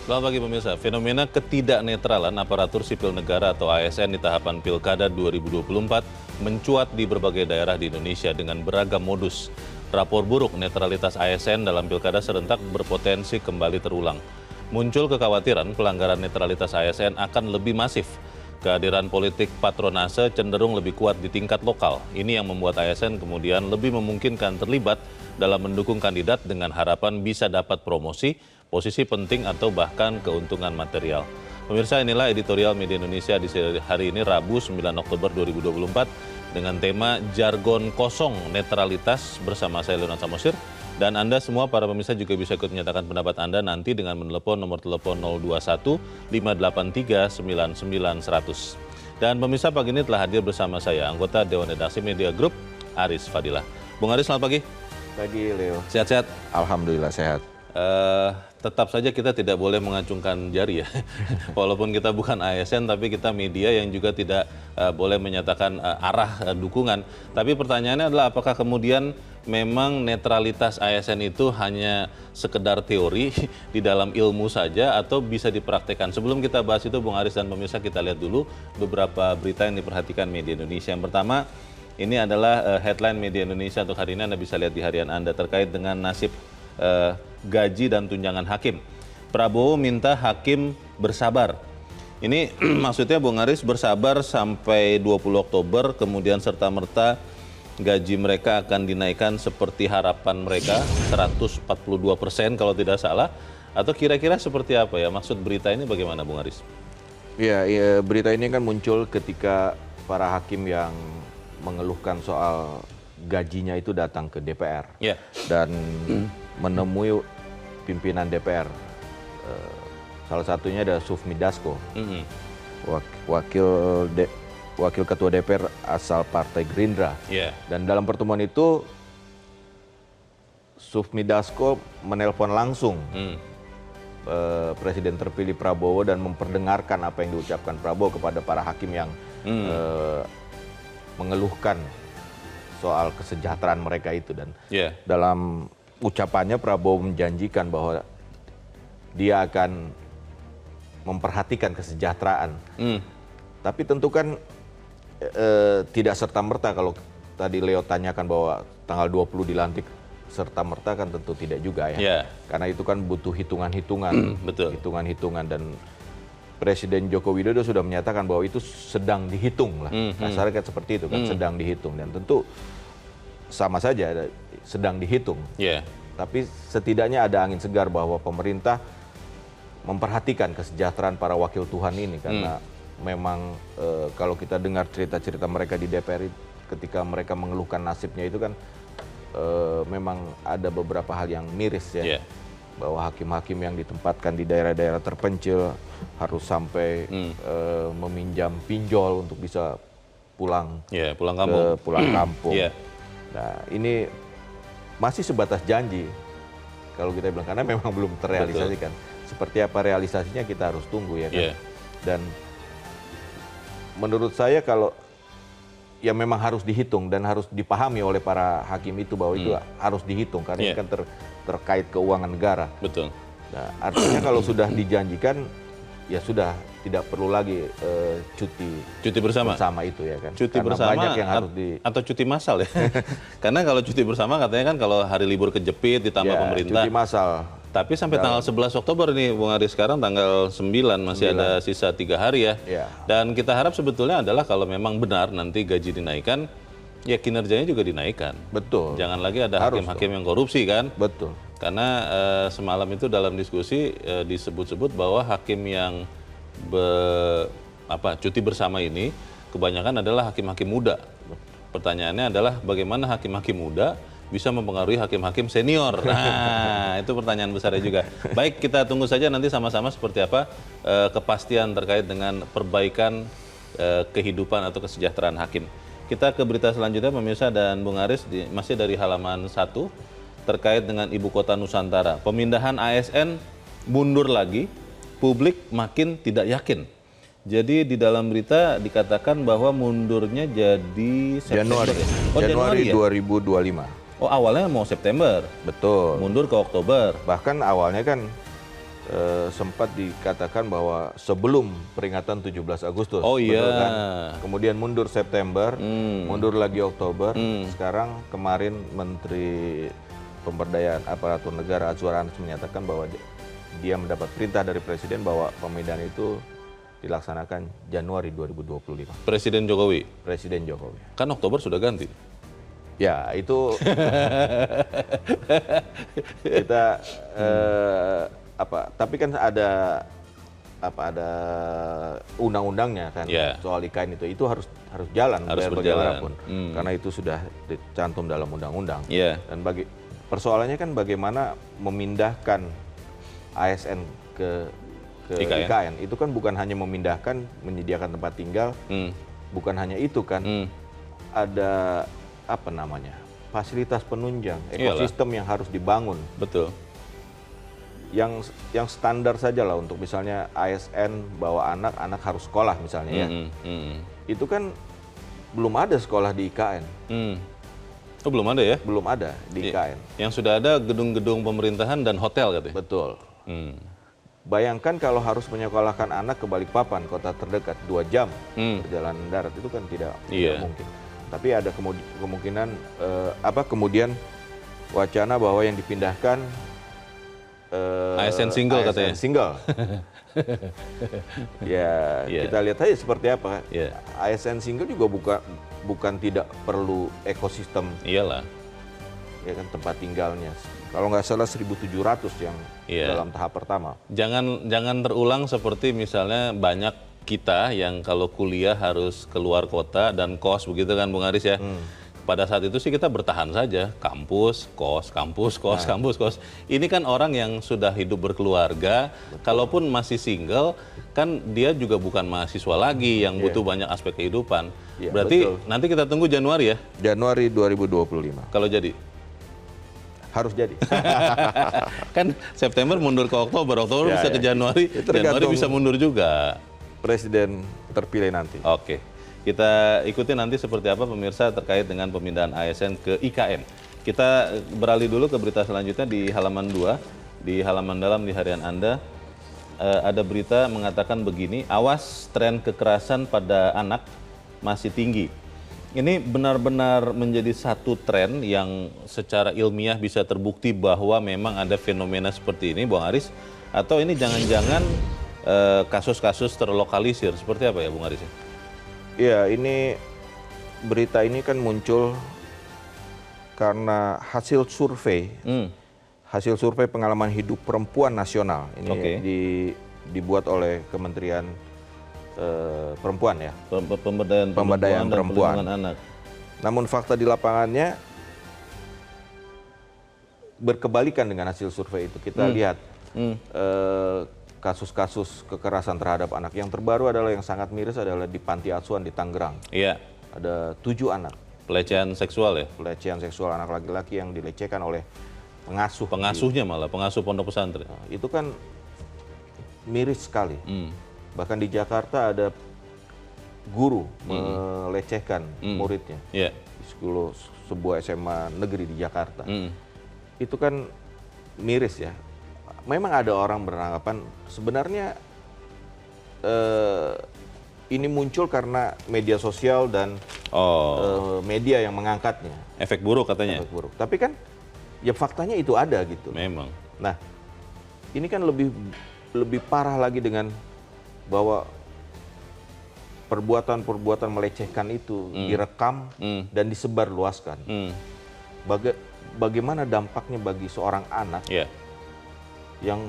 Selamat pagi pemirsa. Fenomena ketidaknetralan aparatur sipil negara atau ASN di tahapan Pilkada 2024 mencuat di berbagai daerah di Indonesia dengan beragam modus. Rapor buruk netralitas ASN dalam Pilkada serentak berpotensi kembali terulang. Muncul kekhawatiran pelanggaran netralitas ASN akan lebih masif. Kehadiran politik patronase cenderung lebih kuat di tingkat lokal. Ini yang membuat ASN kemudian lebih memungkinkan terlibat dalam mendukung kandidat dengan harapan bisa dapat promosi, posisi penting atau bahkan keuntungan material. Pemirsa, inilah editorial Media Indonesia di hari ini Rabu 9 Oktober 2024 dengan tema Jargon Kosong Netralitas bersama saya Leonard Samosir. Dan Anda semua para pemirsa juga bisa ikut menyatakan pendapat Anda nanti dengan menelepon nomor telepon 021 583 99 100. Dan pemirsa, pagi ini telah hadir bersama saya anggota Dewan Redaksi Media Group Aris Fadilah. Bung Aris, selamat pagi. Pagi Leo. Sehat-sehat? Alhamdulillah sehat. Tetap saja kita tidak boleh mengacungkan jari ya. Walaupun kita bukan ASN tapi kita media yang juga tidak boleh menyatakan arah dukungan. Tapi pertanyaannya adalah apakah kemudian memang netralitas ASN itu hanya sekedar teori di dalam ilmu saja atau bisa dipraktekkan? Sebelum kita bahas itu Bung Aris dan pemirsa, kita lihat dulu beberapa berita yang diperhatikan Media Indonesia. Yang pertama, ini adalah headline Media Indonesia untuk hari ini. Anda bisa lihat di harian Anda terkait dengan nasib gaji dan tunjangan hakim. Prabowo minta hakim bersabar. Ini maksudnya Bung Aris bersabar sampai 20 Oktober, kemudian serta-merta gaji mereka akan dinaikkan seperti harapan mereka, 142% kalau tidak salah. Atau kira-kira seperti apa ya? Maksud berita ini bagaimana Bung Aris? Ya, berita ini kan muncul ketika para hakim yang mengeluhkan soal gajinya itu datang ke DPR. Dan menemui pimpinan DPR. Salah satunya ada Sufmi Dasko, wakil ketua DPR asal Partai Gerindra. Dan dalam pertemuan itu Sufmi Dasko menelpon langsung Presiden terpilih Prabowo dan memperdengarkan apa yang diucapkan Prabowo kepada para hakim yang mengeluhkan soal kesejahteraan mereka itu. Dan dalam ucapannya Prabowo menjanjikan bahwa dia akan memperhatikan kesejahteraan. Tapi tentu kan tidak serta-merta, kalau tadi Leo tanyakan bahwa tanggal 20 dilantik serta-merta kan tentu tidak juga ya. Karena itu kan butuh hitungan-hitungan, hitungan-hitungan, dan Presiden Joko Widodo sudah menyatakan bahwa itu sedang dihitung lah. Kasarnya kan seperti itu kan, sedang dihitung, dan tentu sama saja sedang dihitung. Tapi setidaknya ada angin segar bahwa pemerintah memperhatikan kesejahteraan para wakil Tuhan ini, karena memang kalau kita dengar cerita-cerita mereka di DPR ketika mereka mengeluhkan nasibnya itu kan memang ada beberapa hal yang miris ya. Bahwa hakim-hakim yang ditempatkan di daerah-daerah terpencil harus sampai meminjam pinjol untuk bisa pulang kampung. Nah, ini masih sebatas janji kalau kita bilang, karena memang belum terrealisasikan. Seperti apa realisasinya kita harus tunggu ya kan. Dan menurut saya kalau ya memang harus dihitung dan harus dipahami oleh para hakim itu bahwa itu harus dihitung karena ini kan terkait keuangan negara. Nah, artinya kalau sudah dijanjikan ya sudah tidak perlu lagi cuti bersama itu ya kan. Cuti karena bersama banyak yang harus atau cuti massal ya. Karena kalau cuti bersama katanya kan kalau hari libur kejepit ditambah pemerintah. Cuti massal. Tapi sampai tanggal 11 Oktober nih Bung Aris, sekarang tanggal 9 masih ada sisa 3 hari ya. Dan kita harap sebetulnya adalah kalau memang benar nanti gaji dinaikkan, ya kinerjanya juga dinaikkan. Jangan lagi ada hakim-hakim yang korupsi kan. Karena semalam itu dalam diskusi disebut-sebut bahwa hakim yang cuti bersama ini kebanyakan adalah hakim-hakim muda. Pertanyaannya adalah bagaimana hakim-hakim muda bisa mempengaruhi hakim-hakim senior. Nah, itu pertanyaan besarnya juga. Baik, kita tunggu saja nanti sama-sama seperti apa kepastian terkait dengan perbaikan kehidupan atau kesejahteraan hakim. Kita ke berita selanjutnya pemirsa dan Bung Aris, masih dari halaman 1 terkait dengan Ibu Kota Nusantara. Pemindahan ASN mundur lagi, publik makin tidak yakin. Jadi di dalam berita dikatakan bahwa mundurnya jadi September. Januari 2025. Oh, awalnya mau September. Betul. Mundur ke Oktober. Bahkan awalnya kan sempat dikatakan bahwa sebelum peringatan 17 Agustus. Oh iya. Betul kan? Kemudian mundur September, mundur lagi Oktober. Sekarang kemarin Menteri Pemberdayaan Aparatur Negara Azwar Anas menyatakan bahwa dia mendapat perintah dari Presiden bahwa pemindahan itu dilaksanakan Januari 2025. Presiden Jokowi? Presiden Jokowi. Kan Oktober sudah ganti. Ya, itu kita tapi kan ada undang-undangnya kan soal IKN itu harus jalan bagaimanapun karena itu sudah dicantum dalam undang-undang. Dan persoalannya kan bagaimana memindahkan ASN ke IKN itu kan bukan hanya memindahkan, menyediakan tempat tinggal, bukan hanya itu kan, ada fasilitas penunjang, ekosistem yang harus dibangun. Betul. Yang standar saja lah untuk misalnya ASN bawa anak harus sekolah misalnya ya. Itu kan belum ada sekolah di IKN. Oh, belum ada ya? Belum ada di IKN. Yang sudah ada gedung-gedung pemerintahan dan hotel katanya? Betul. Bayangkan kalau harus menyekolahkan anak ke Balikpapan, kota terdekat, 2 jam perjalanan darat, itu kan tidak mungkin. Tapi ada kemungkinan kemudian wacana bahwa yang dipindahkan ASN single katanya. Single. Kita lihat aja seperti apa. ASN single juga bukan tidak perlu ekosistem. Iyalah. Ya kan, tempat tinggalnya. Kalau nggak salah 1.700 yang dalam tahap pertama. Jangan terulang seperti misalnya banyak kita yang kalau kuliah harus keluar kota dan kos begitu kan Bung Aris ya. Pada saat itu sih kita bertahan saja, kampus, kos, kampus, kos, kampus, kos. Ini kan orang yang sudah hidup berkeluarga, kalaupun masih single, kan dia juga bukan mahasiswa lagi yang butuh banyak aspek kehidupan. Berarti nanti kita tunggu Januari ya? Januari 2025. Kalau jadi? Harus jadi. Kan September mundur ke Oktober, Oktober bisa ke Januari, Januari bisa mundur juga. Presiden terpilih nanti. Oke. Kita ikuti nanti seperti apa pemirsa terkait dengan pemindahan ASN ke IKN. Kita beralih dulu ke berita selanjutnya di halaman 2. Di halaman dalam di harian Anda ada berita mengatakan begini, awas tren kekerasan pada anak masih tinggi. Ini benar-benar menjadi satu tren yang secara ilmiah bisa terbukti bahwa memang ada fenomena seperti ini, Bung Aris. Atau ini jangan-jangan kasus-kasus terlokalisir, seperti apa ya Bung Aris? Ya, ini berita ini kan muncul karena hasil survei pengalaman hidup perempuan nasional. Ini dibuat oleh Kementerian Perempuan ya. Pemberdayaan perempuan. Anak. Namun fakta di lapangannya berkebalikan dengan hasil survei itu. Kita lihat kasus-kasus kekerasan terhadap anak. Yang terbaru adalah yang sangat miris adalah di Panti Asuhan di Tangerang. Iya. Ada 7 anak. Pelecehan seksual ya? Pelecehan seksual anak laki-laki yang dilecehkan oleh pengasuh. Pengasuhnya malah, pengasuh pondok pesantren. Nah, itu kan miris sekali. Bahkan di Jakarta ada guru melecehkan muridnya. Di sebuah SMA negeri di Jakarta. Itu kan miris ya. Memang ada orang beranggapan sebenarnya ini muncul karena media sosial dan media yang mengangkatnya. Efek buruk katanya. Efek buruk. Tapi kan ya faktanya itu ada gitu. Memang. Nah, ini kan lebih parah lagi dengan bahwa perbuatan-perbuatan melecehkan itu direkam dan disebarluaskan. Bagaimana dampaknya bagi seorang anak yang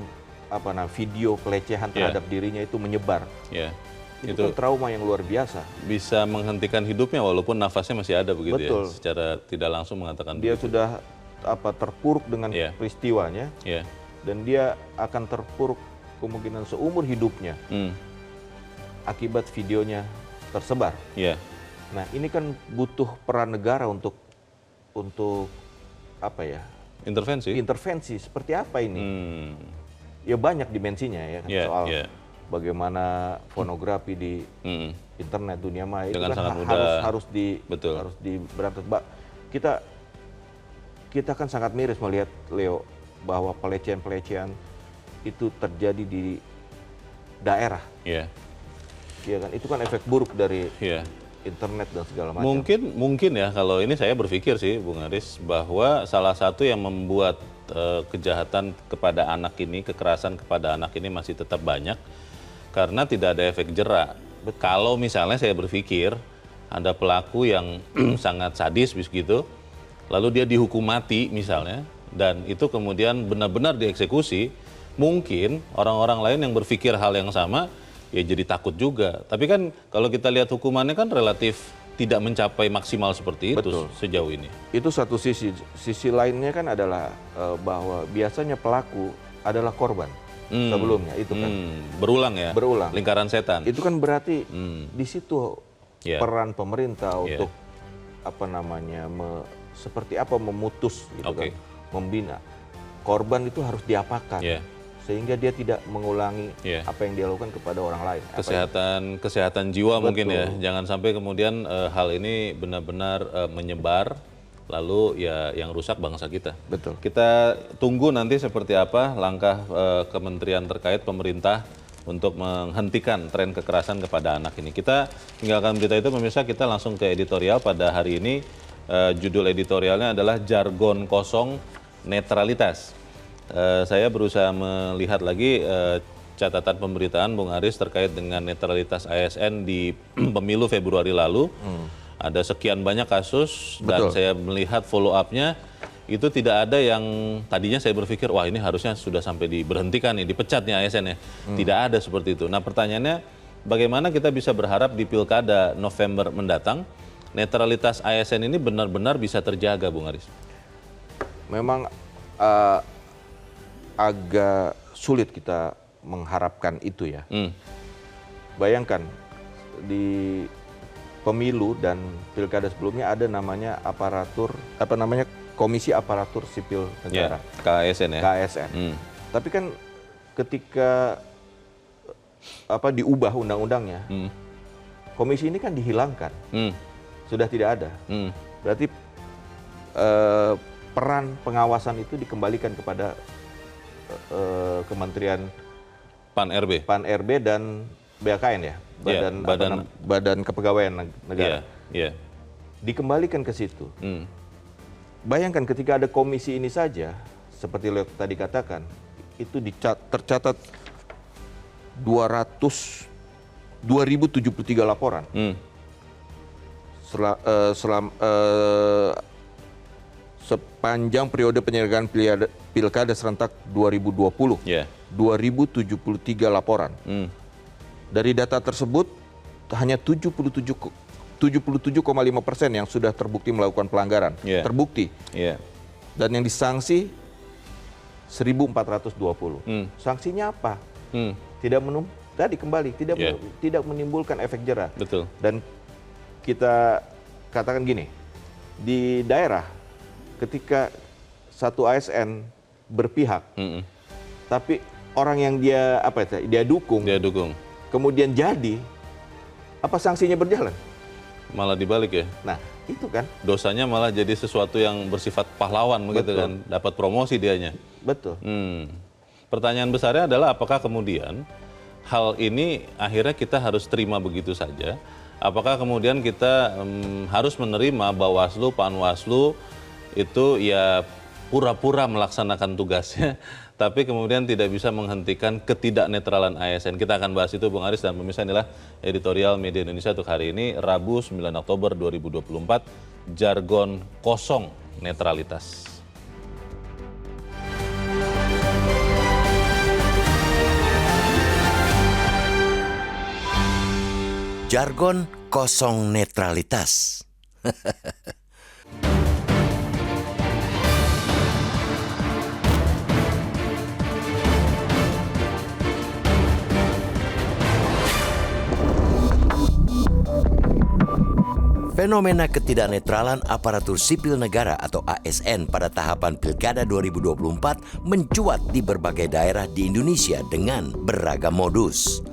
video pelecehan terhadap dirinya itu menyebar. Itu kan trauma yang luar biasa. Bisa menghentikan hidupnya walaupun nafasnya masih ada begitu. Betul. Ya. Secara tidak langsung mengatakan dia begitu. Sudah terpuruk dengan peristiwanya. Dan dia akan terpuruk kemungkinan seumur hidupnya. Akibat videonya tersebar. Nah, ini kan butuh peran negara untuk intervensi seperti apa ini? Ya banyak dimensinya ya kan, soal bagaimana pornografi di internet dunia maya itu kan harus diberantas. Kita kan sangat miris melihat Leo bahwa pelecehan itu terjadi di daerah. Iya. Iya kan, itu kan efek buruk dari internet dan segala macam. Mungkin ya, kalau ini saya berpikir sih, Bung Aris, bahwa salah satu yang membuat kejahatan kepada anak ini, kekerasan kepada anak ini masih tetap banyak, karena tidak ada efek jera. Kalau misalnya saya berpikir, ada pelaku yang sangat sadis begitu, lalu dia dihukum mati misalnya, dan itu kemudian benar-benar dieksekusi, mungkin orang-orang lain yang berpikir hal yang sama, ya jadi takut juga. Tapi kan kalau kita lihat hukumannya kan relatif tidak mencapai maksimal seperti itu. Betul. Sejauh ini. Itu satu sisi. Sisi lainnya kan adalah bahwa biasanya pelaku adalah korban sebelumnya. Itu kan berulang ya. Berulang. Lingkaran setan. Itu kan berarti di situ peran pemerintah untuk seperti apa memutus gitu kan, membina. Korban itu harus diapakan. Sehingga dia tidak mengulangi apa yang dia lakukan kepada orang lain. Kesehatan jiwa. Betul. Mungkin ya, jangan sampai kemudian hal ini benar-benar menyebar, lalu ya yang rusak bangsa kita. Betul. Kita tunggu nanti seperti apa langkah kementerian terkait, pemerintah untuk menghentikan tren kekerasan kepada anak ini. Kita tinggalkan berita itu, pemirsa, kita langsung ke editorial pada hari ini. Judul editorialnya adalah Jargon Kosong Netralitas. Saya berusaha melihat lagi catatan pemberitaan Bung Aris terkait dengan netralitas ASN di pemilu Februari lalu. Ada sekian banyak kasus. Betul. Dan saya melihat follow up-nya itu tidak ada yang tadinya saya berpikir wah ini harusnya sudah sampai diberhentikan nih, dipecat nih ASN ya. Tidak ada seperti itu. Nah, pertanyaannya bagaimana kita bisa berharap di Pilkada November mendatang netralitas ASN ini benar-benar bisa terjaga, Bung Aris? Memang agak sulit kita mengharapkan itu ya. Bayangkan di pemilu dan pilkada sebelumnya ada namanya Komisi Aparatur Sipil Negara. KASN ya. KASN. Tapi kan ketika diubah undang-undangnya, komisi ini kan dihilangkan. Sudah tidak ada. Berarti peran pengawasan itu dikembalikan kepada Kementerian PAN-RB dan BKN ya, Badan Kepegawaian Negara. Dikembalikan ke situ. Bayangkan ketika ada komisi ini saja, seperti Leo tadi katakan, itu tercatat 2.073 laporan. Sepanjang periode penyelenggaraan Pilkada serentak 2020, 2.073 laporan. Dari data tersebut, hanya 77,5% yang sudah terbukti melakukan pelanggaran. Terbukti. Dan yang disanksi 1.420. Sanksinya apa? Tidak menimbulkan efek jera. Betul. Dan kita katakan gini, di daerah ketika satu ASN berpihak, tapi orang yang dia dukung, kemudian jadi, apa sanksinya berjalan? Malah dibalik ya. Nah, itu kan. Dosanya malah jadi sesuatu yang bersifat pahlawan begitu kan, dapat promosi dianya. Betul. Pertanyaan besarnya adalah apakah kemudian hal ini akhirnya kita harus terima begitu saja? Apakah kemudian kita harus menerima Bawaslu, Panwaslu itu ya pura-pura melaksanakan tugasnya, tapi kemudian tidak bisa menghentikan ketidaknetralan ASN. Kita akan bahas itu, Bung Aris, dan pemirsa, inilah editorial Media Indonesia untuk hari ini, Rabu 9 Oktober 2024, Jargon Kosong Netralitas. Jargon Kosong Netralitas. Fenomena ketidaknetralan aparatur sipil negara atau ASN pada tahapan Pilkada 2024 mencuat di berbagai daerah di Indonesia dengan beragam modus.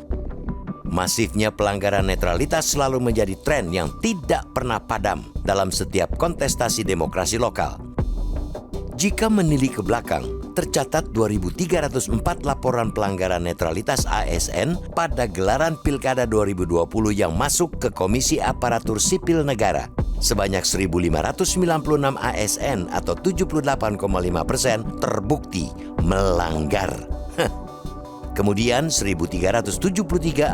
Masifnya pelanggaran netralitas selalu menjadi tren yang tidak pernah padam dalam setiap kontestasi demokrasi lokal. Jika menilik ke belakang, tercatat 2.304 laporan pelanggaran netralitas ASN pada gelaran Pilkada 2020 yang masuk ke Komisi Aparatur Sipil Negara. Sebanyak 1.596 ASN atau 78,5% terbukti melanggar. Kemudian 1.373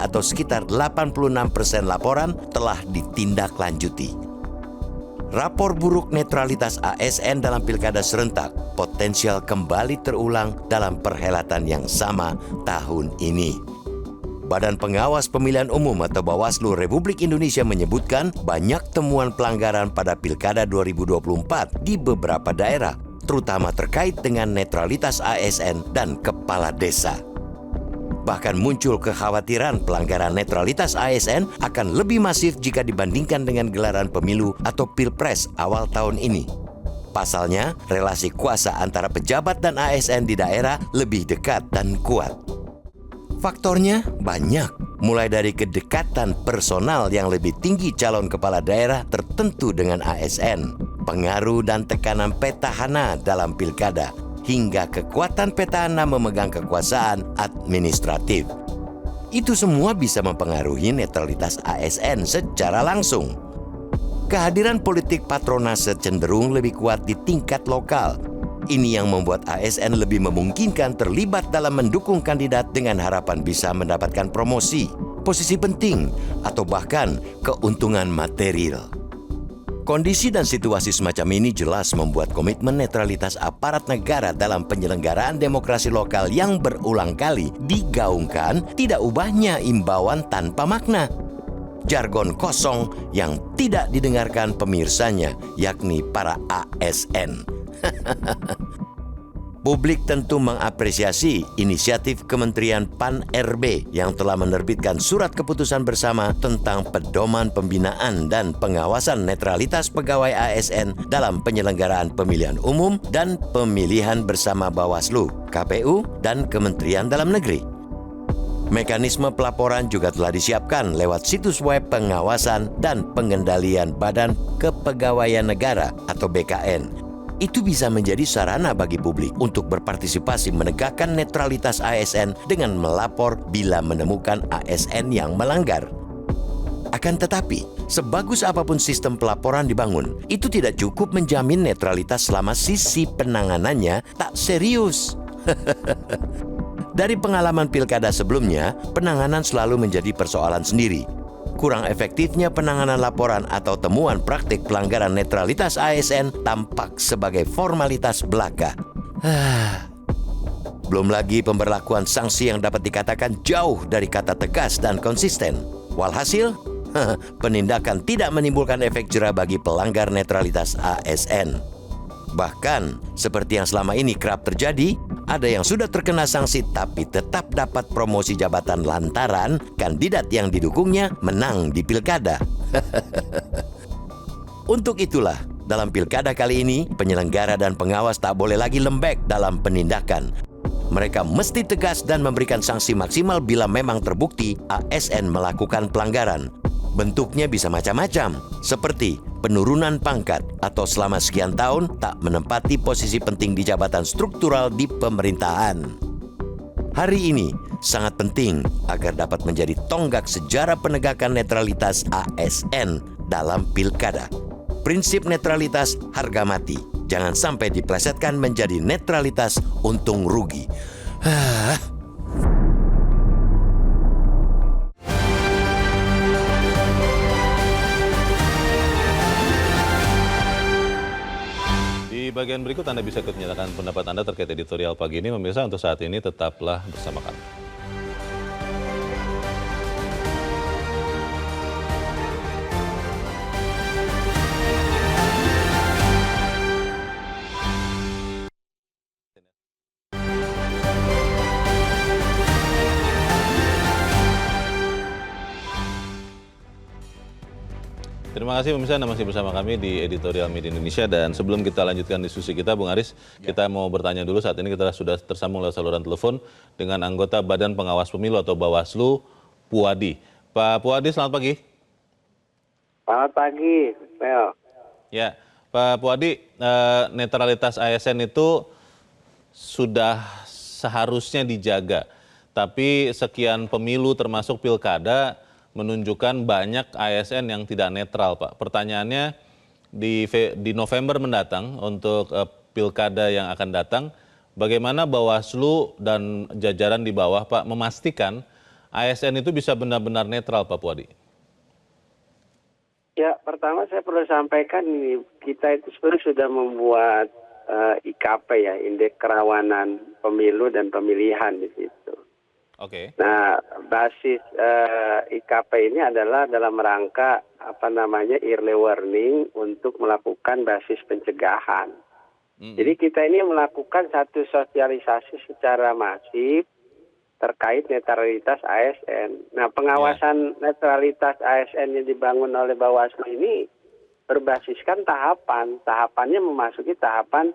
atau sekitar 86% laporan telah ditindaklanjuti. Rapor buruk netralitas ASN dalam pilkada serentak potensial kembali terulang dalam perhelatan yang sama tahun ini. Badan Pengawas Pemilihan Umum atau Bawaslu Republik Indonesia menyebutkan banyak temuan pelanggaran pada pilkada 2024 di beberapa daerah, terutama terkait dengan netralitas ASN dan kepala desa. Bahkan muncul kekhawatiran pelanggaran netralitas ASN akan lebih masif jika dibandingkan dengan gelaran pemilu atau pilpres awal tahun ini. Pasalnya, relasi kuasa antara pejabat dan ASN di daerah lebih dekat dan kuat. Faktornya banyak, mulai dari kedekatan personal yang lebih tinggi calon kepala daerah tertentu dengan ASN, pengaruh dan tekanan petahana dalam pilkada, hingga kekuatan petahana memegang kekuasaan administratif. Itu semua bisa mempengaruhi netralitas ASN secara langsung. Kehadiran politik patronase cenderung lebih kuat di tingkat lokal. Ini yang membuat ASN lebih memungkinkan terlibat dalam mendukung kandidat dengan harapan bisa mendapatkan promosi, posisi penting, atau bahkan keuntungan material. Kondisi dan situasi semacam ini jelas membuat komitmen netralitas aparat negara dalam penyelenggaraan demokrasi lokal yang berulang kali digaungkan tidak ubahnya imbauan tanpa makna. Jargon kosong yang tidak didengarkan pemirsanya, yakni para ASN. Publik tentu mengapresiasi inisiatif Kementerian Pan-RB yang telah menerbitkan surat keputusan bersama tentang pedoman pembinaan dan pengawasan netralitas pegawai ASN dalam penyelenggaraan pemilihan umum dan pemilihan bersama Bawaslu, KPU, dan Kementerian Dalam Negeri. Mekanisme pelaporan juga telah disiapkan lewat situs web pengawasan dan pengendalian Badan Kepegawaian Negara atau BKN. Itu bisa menjadi sarana bagi publik untuk berpartisipasi menegakkan netralitas ASN dengan melapor bila menemukan ASN yang melanggar. Akan tetapi, sebagus apapun sistem pelaporan dibangun, itu tidak cukup menjamin netralitas selama sisi penanganannya tak serius. Dari pengalaman pilkada sebelumnya, penanganan selalu menjadi persoalan sendiri. Kurang efektifnya penanganan laporan atau temuan praktik pelanggaran netralitas ASN tampak sebagai formalitas belaka. Belum lagi pemberlakuan sanksi yang dapat dikatakan jauh dari kata tegas dan konsisten. Walhasil, penindakan tidak menimbulkan efek jera bagi pelanggar netralitas ASN. Bahkan, seperti yang selama ini kerap terjadi, ada yang sudah terkena sanksi tapi tetap dapat promosi jabatan lantaran kandidat yang didukungnya menang di pilkada. Untuk itulah, dalam pilkada kali ini, penyelenggara dan pengawas tak boleh lagi lembek dalam penindakan. Mereka mesti tegas dan memberikan sanksi maksimal bila memang terbukti ASN melakukan pelanggaran. Bentuknya bisa macam-macam, seperti penurunan pangkat atau selama sekian tahun tak menempati posisi penting di jabatan struktural di pemerintahan. Hari ini sangat penting agar dapat menjadi tonggak sejarah penegakan netralitas ASN dalam pilkada. Prinsip netralitas harga mati, jangan sampai diplesetkan menjadi netralitas untung rugi. Di bagian berikut Anda bisa ikut menyatakan pendapat Anda terkait editorial pagi ini. Pemirsa, untuk saat ini tetaplah bersama kami. Terima kasih pemirsa, Anda masih bersama kami di Editorial Media Indonesia. Dan sebelum kita lanjutkan diskusi kita, Bung Aris, kita mau bertanya dulu. Saat ini kita sudah tersambung lewat saluran telepon dengan anggota Badan Pengawas Pemilu atau Bawaslu, Puadi. Pak Puadi, selamat pagi. Selamat pagi, Leo. Ya, Pak Puadi, netralitas ASN itu sudah seharusnya dijaga. Tapi sekian pemilu termasuk pilkada menunjukkan banyak ASN yang tidak netral, Pak. Pertanyaannya di November mendatang untuk pilkada yang akan datang, bagaimana Bawaslu dan jajaran di bawah, Pak, memastikan ASN itu bisa benar-benar netral, Pak Puadi? Ya, pertama saya perlu sampaikan ini, kita itu sebenarnya sudah membuat IKP ya, Indeks Kerawanan Pemilu dan Pemilihan di situ. Oke. Nah, basis IKP ini adalah dalam rangka early warning untuk melakukan basis pencegahan. Jadi kita ini melakukan satu sosialisasi secara masif terkait netralitas ASN. Nah, pengawasan netralitas ASN yang dibangun oleh Bawaslu ini berbasiskan tahapan. Tahapannya memasuki tahapan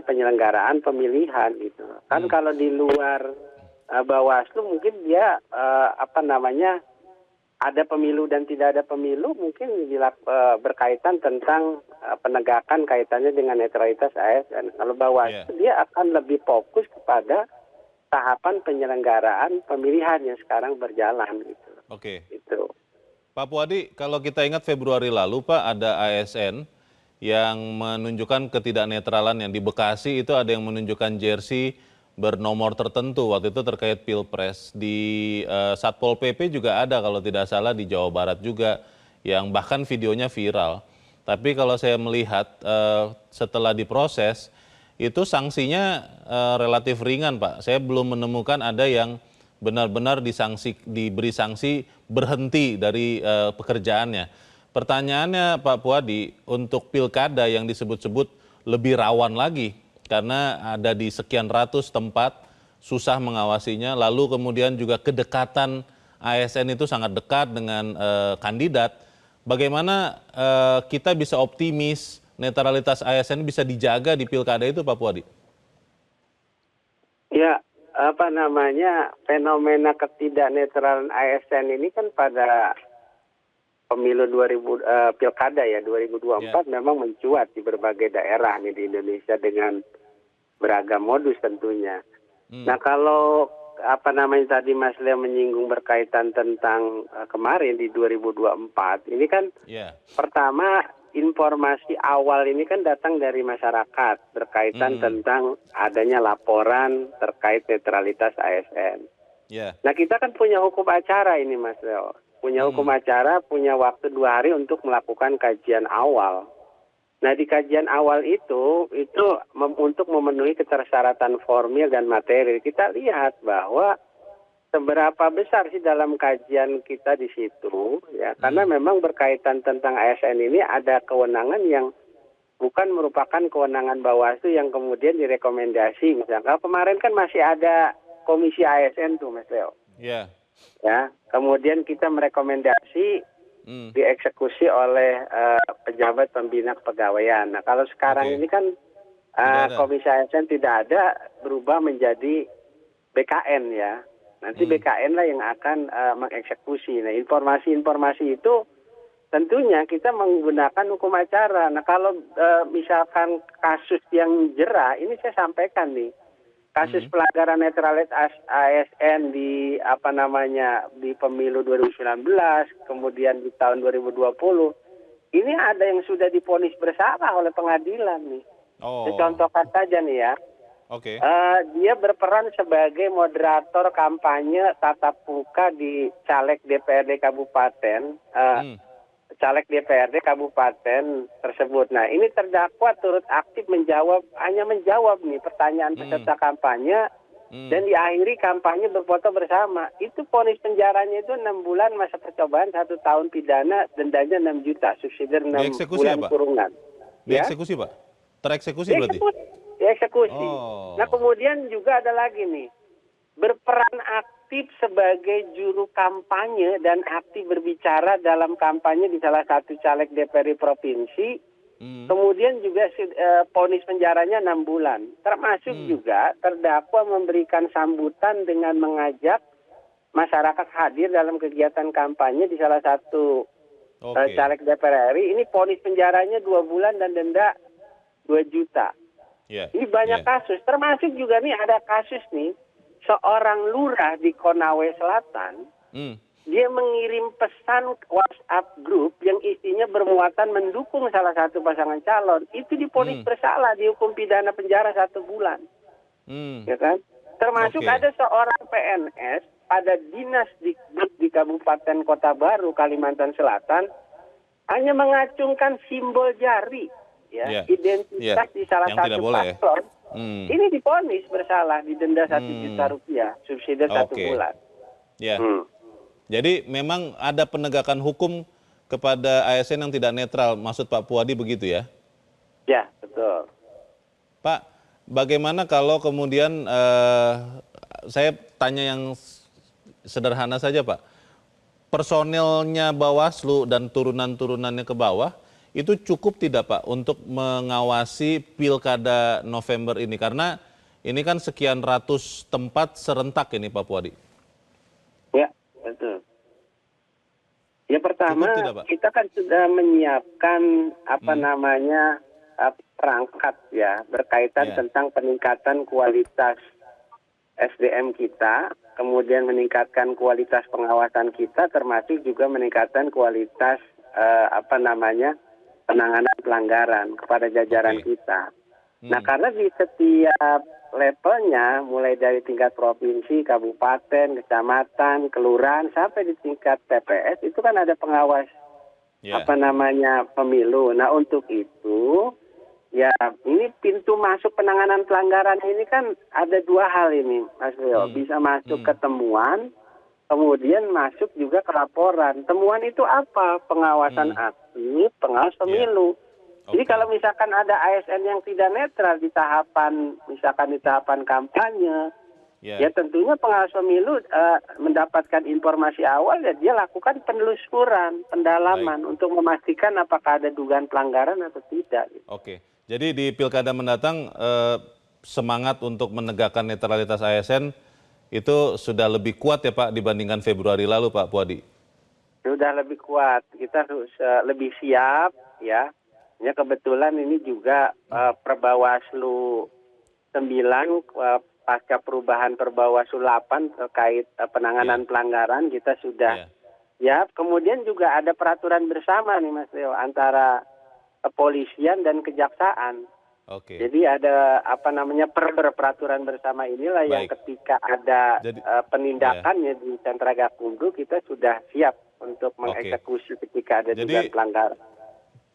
penyelenggaraan pemilihan gitu. Kan kalau di luar Bawaslu mungkin dia ada pemilu dan tidak ada pemilu, mungkin berkaitan tentang penegakan kaitannya dengan netralitas ASN. Kalau Bawaslu dia akan lebih fokus kepada tahapan penyelenggaraan pemilihan yang sekarang berjalan gitu. Oke. Itu. Pak Puadi, kalau kita ingat Februari lalu, Pak, ada ASN yang menunjukkan ketidaknetralan yang di Bekasi itu ada yang menunjukkan jersey bernomor tertentu waktu itu terkait Pilpres. Di Satpol PP juga ada kalau tidak salah, di Jawa Barat juga, yang bahkan videonya viral. Tapi kalau saya melihat setelah diproses, itu sanksinya relatif ringan, Pak. Saya belum menemukan ada yang benar-benar diberi sanksi berhenti dari pekerjaannya. Pertanyaannya Pak Puadi, untuk pilkada yang disebut-sebut lebih rawan lagi, karena ada di sekian ratus tempat, susah mengawasinya, lalu kemudian juga kedekatan ASN itu sangat dekat dengan kandidat. Bagaimana kita bisa optimis netralitas ASN bisa dijaga di pilkada itu, Pak Puadi? Ya, fenomena ketidaknetralan ASN ini kan pada pemilu pilkada ya 2024 memang mencuat di berbagai daerah nih di Indonesia dengan beragam modus tentunya. Nah, kalau tadi Mas Leo menyinggung berkaitan tentang kemarin di 2024, ini kan pertama informasi awal ini kan datang dari masyarakat berkaitan tentang adanya laporan terkait netralitas ASN. Nah, kita kan punya hukum acara ini, Mas Leo. Punya hukum acara, punya waktu 2 hari untuk melakukan kajian awal. Nah, di kajian awal itu untuk memenuhi ketersyaratan formil dan materi. Kita lihat bahwa seberapa besar sih dalam kajian kita di situ, ya, karena memang berkaitan tentang ASN ini ada kewenangan yang bukan merupakan kewenangan Bawaslu yang kemudian direkomendasi. Misalnya kemarin kan masih ada komisi ASN tuh, Mas Leo. Iya. Ya, kemudian kita merekomendasi dieksekusi oleh pejabat pembina kepegawaian. Nah, kalau sekarang ini kan komisi ASN tidak ada, berubah menjadi BKN ya. Nanti BKN lah yang akan mengeksekusi. Nah, informasi-informasi itu tentunya kita menggunakan hukum acara. Nah, kalau misalkan kasus yang jera, ini saya sampaikan nih. Kasus pelanggaran netralitas ASN di di pemilu 2019, kemudian di tahun 2020, ini ada yang sudah divonis bersalah oleh pengadilan nih. Saya contohkan saja nih ya. Dia berperan sebagai moderator kampanye tatap muka di caleg DPRD Kabupaten. Caleg DPRD Kabupaten tersebut. Nah, ini terdakwa turut aktif hanya menjawab nih pertanyaan peserta kampanye dan diakhiri kampanye berfoto bersama. Itu vonis penjaranya itu 6 bulan, masa percobaan 1 tahun pidana, dendanya 6 juta, subsidi 6 bulan kurungan. Dieksekusi, Pak? Tereksekusi berarti? Dieksekusi. Nah, kemudian juga ada lagi nih, berperan aktif sebagai juru kampanye dan aktif berbicara dalam kampanye di salah satu caleg DPRD provinsi. Kemudian juga vonis penjaranya 6 bulan. Termasuk juga terdakwa memberikan sambutan dengan mengajak masyarakat hadir dalam kegiatan kampanye di salah satu caleg DPR RI. Ini vonis penjaranya 2 bulan dan denda 2 juta. Ini banyak kasus, termasuk juga nih ada kasus nih, seorang lurah di Konawe Selatan, dia mengirim pesan WhatsApp grup yang isinya bermuatan mendukung salah satu pasangan calon, itu divonis bersalah, dihukum pidana penjara 1 bulan. Ya kan? Termasuk ada seorang PNS pada dinas di Kabupaten Kota Baru, Kalimantan Selatan, hanya mengacungkan simbol jari, identitas di salah satu paslon. Ini divonis bersalah, didenda 1 juta rupiah, subsidi 1 bulan. Jadi memang ada penegakan hukum kepada ASN yang tidak netral, maksud Pak Puadi begitu ya? Ya, betul. Pak, bagaimana kalau kemudian saya tanya yang sederhana saja Pak, personilnya Bawaslu dan turunan-turunannya ke bawah itu cukup tidak Pak untuk mengawasi pilkada November ini? Karena ini kan sekian ratus tempat serentak ini Pak Puadi. Ya, betul. Ya pertama kita kan sudah menyiapkan perangkat ya berkaitan tentang peningkatan kualitas SDM kita, kemudian meningkatkan kualitas pengawasan kita, termasuk juga meningkatkan kualitas penanganan pelanggaran kepada jajaran kita. Nah, karena di setiap levelnya, mulai dari tingkat provinsi, kabupaten, kecamatan, kelurahan, sampai di tingkat TPS, itu kan ada pengawas pemilu. Nah, untuk itu ya, ini pintu masuk penanganan pelanggaran ini kan ada 2 hal ini, Mas Leo. Bisa masuk ke temuan, kemudian masuk juga ke laporan. Temuan itu apa? Pengawasan aktif, pengawas pemilu. Jadi kalau misalkan ada ASN yang tidak netral di tahapan, misalkan di tahapan kampanye, ya tentunya pengawas pemilu mendapatkan informasi awal, ya dia lakukan penelusuran, pendalaman untuk memastikan apakah ada dugaan pelanggaran atau tidak. Oke. Jadi di pilkada mendatang semangat untuk menegakkan netralitas ASN itu sudah lebih kuat ya Pak dibandingkan Februari lalu Pak Puadi? Sudah lebih kuat, kita harus lebih siap ya. Ya kebetulan ini juga Perbawaslu 9 pasca perubahan Perbawaslu 8 terkait penanganan pelanggaran kita sudah siap. Kemudian juga ada peraturan bersama nih Mas Leo antara kepolisian dan kejaksaan. Jadi ada peraturan bersama inilah yang ketika ada penindakannya di Sentra Gakumdu kita sudah siap untuk mengeksekusi ketika ada dugaan pelanggaran.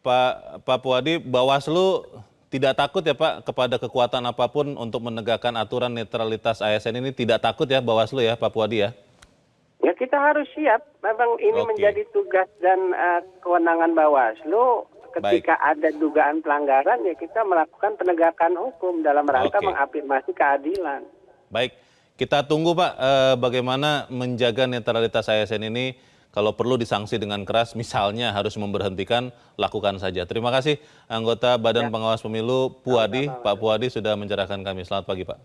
Pak Puadi, Bawaslu tidak takut ya Pak kepada kekuatan apapun untuk menegakkan aturan netralitas ASN ini, tidak takut ya Bawaslu ya Pak Puadi ya? Ya kita harus siap, memang ini menjadi tugas dan kewenangan Bawaslu. Ketika ada dugaan pelanggaran ya kita melakukan penegakan hukum dalam rangka mengafirmasi keadilan. Baik, kita tunggu Pak bagaimana menjaga netralitas ASN ini. Kalau perlu disanksi dengan keras, misalnya harus memberhentikan, lakukan saja. Terima kasih anggota Badan Pengawas Pemilu Puadi, Pak Puadi sudah mencerahkan kami. Selamat pagi Pak.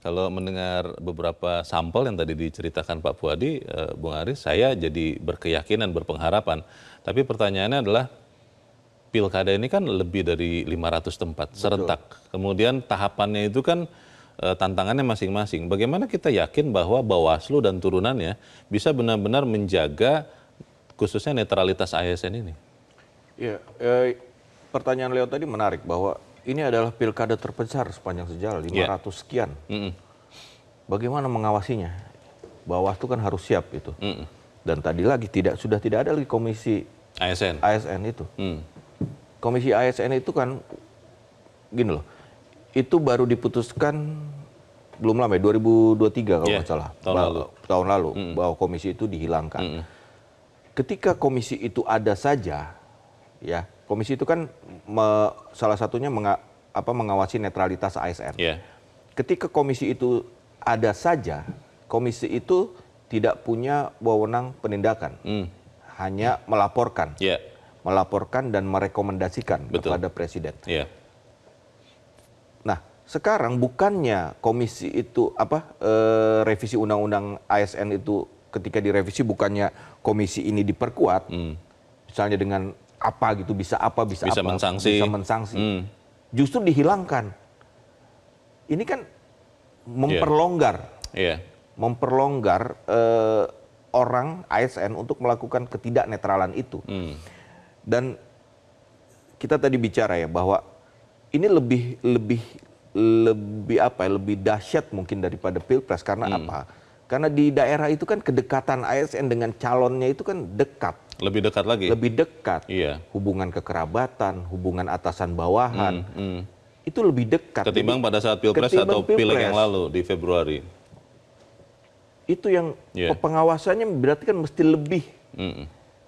Kalau mendengar beberapa sampel yang tadi diceritakan Pak Puadi, Bung Aris, saya jadi berkeyakinan, berpengharapan. Tapi pertanyaannya adalah, pilkada ini kan lebih dari 500 tempat serentak. Kemudian tahapannya itu kan tantangannya masing-masing. Bagaimana kita yakin bahwa Bawaslu dan turunannya bisa benar-benar menjaga khususnya netralitas ASN ini? Ya, pertanyaan Leo tadi menarik bahwa ini adalah pilkada terbesar sepanjang sejarah, 500 sekian. Bagaimana mengawasinya? Bawaslu kan harus siap itu. Dan tadi lagi sudah tidak ada lagi komisi ASN itu. Komisi ASN itu kan gini loh. Itu baru diputuskan belum lama ya, 2023 kalau nggak salah, tahun lalu bahwa komisi itu dihilangkan. Ketika komisi itu ada saja, ya komisi itu kan salah satunya mengawasi netralitas ASN. Ketika komisi itu ada saja, komisi itu tidak punya wewenang penindakan, hanya melaporkan, dan merekomendasikan kepada presiden. Nah, sekarang bukannya komisi itu revisi undang-undang ASN itu ketika direvisi bukannya komisi ini diperkuat, misalnya dengan bisa mensanksi. justru dihilangkan. Ini kan memperlonggar orang ASN untuk melakukan ketidaknetralan itu. Dan kita tadi bicara ya bahwa ini lebih dahsyat mungkin daripada Pilpres karena apa? Karena di daerah itu kan kedekatan ASN dengan calonnya itu kan dekat. Lebih dekat lagi. Lebih dekat. Iya. Hubungan kekerabatan, hubungan atasan bawahan. Itu lebih dekat. Ketimbang pada saat Pilpres atau Pileg yang lalu di Februari. Itu yang pengawasannya berarti kan mesti lebih.